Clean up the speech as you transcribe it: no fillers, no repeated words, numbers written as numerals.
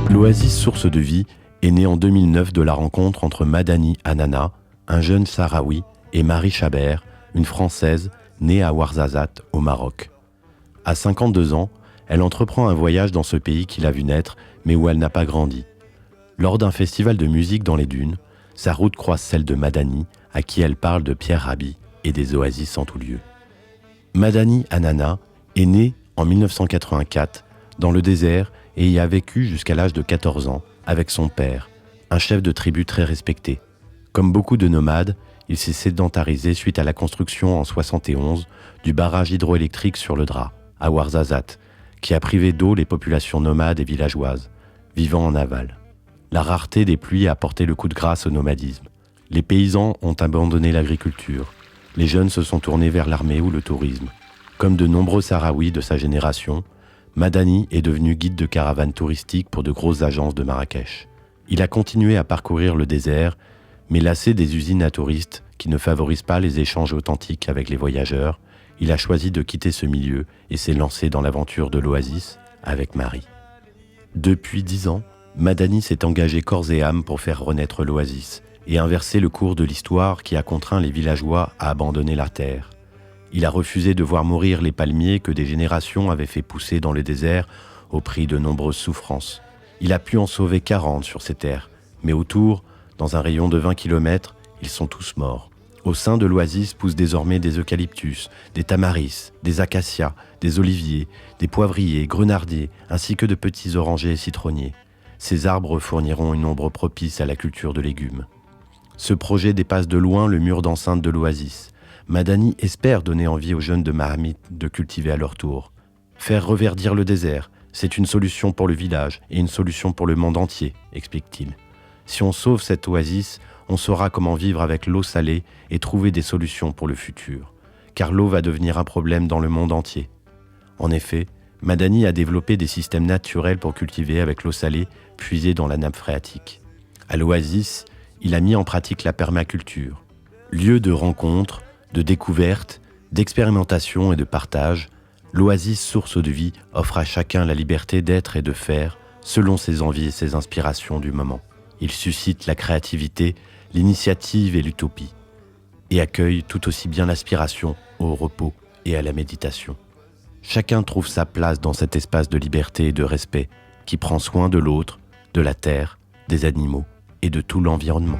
L'Oasis Source de Vie est née en 2009 de la rencontre entre Madani Hanana, un jeune Sahraoui, et Marie Chabert, une Française née à Ouarzazate, au Maroc. À 52 ans, elle entreprend un voyage dans ce pays qui l'a vue naître, mais où elle n'a pas grandi. Lors d'un festival de musique dans les dunes, sa route croise celle de Madani, à qui elle parle de Pierre Rabhi et des oasis en tout lieu. Madani Hanana est née en 1984 dans le désert et y a vécu jusqu'à l'âge de 14 ans avec son père, un chef de tribu très respecté. Comme beaucoup de nomades, il s'est sédentarisé suite à la construction en 71 du barrage hydroélectrique sur le Dra, à Ouarzazate, qui a privé d'eau les populations nomades et villageoises, vivant en aval. La rareté des pluies a porté le coup de grâce au nomadisme. Les paysans ont abandonné l'agriculture. Les jeunes se sont tournés vers l'armée ou le tourisme. Comme de nombreux Sahraouis de sa génération, Madani est devenu guide de caravane touristique pour de grosses agences de Marrakech. Il a continué à parcourir le désert, mais lassé des usines à touristes qui ne favorisent pas les échanges authentiques avec les voyageurs, il a choisi de quitter ce milieu et s'est lancé dans l'aventure de l'Oasis avec Marie. Depuis 10 ans, Madani s'est engagé corps et âme pour faire renaître l'Oasis et inverser le cours de l'histoire qui a contraint les villageois à abandonner la terre. Il a refusé de voir mourir les palmiers que des générations avaient fait pousser dans le désert au prix de nombreuses souffrances. Il a pu en sauver 40 sur ces terres, mais autour, dans un rayon de 20 km, ils sont tous morts. Au sein de l'oasis poussent désormais des eucalyptus, des tamaris, des acacias, des oliviers, des poivriers, grenardiers, ainsi que de petits orangers et citronniers. Ces arbres fourniront une ombre propice à la culture de légumes. Ce projet dépasse de loin le mur d'enceinte de l'oasis. Madani espère donner envie aux jeunes de Mahamit de cultiver à leur tour. Faire reverdir le désert, c'est une solution pour le village et une solution pour le monde entier, explique-t-il. Si on sauve cette oasis, on saura comment vivre avec l'eau salée et trouver des solutions pour le futur. Car l'eau va devenir un problème dans le monde entier. En effet, Madani a développé des systèmes naturels pour cultiver avec l'eau salée puisée dans la nappe phréatique. À l'oasis, il a mis en pratique la permaculture. Lieu de rencontre, de découverte, d'expérimentation et de partage, l'Oasis Source de Vie offre à chacun la liberté d'être et de faire selon ses envies et ses inspirations du moment. Il suscite la créativité, l'initiative et l'utopie, et accueille tout aussi bien l'aspiration au repos et à la méditation. Chacun trouve sa place dans cet espace de liberté et de respect qui prend soin de l'autre, de la terre, des animaux et de tout l'environnement.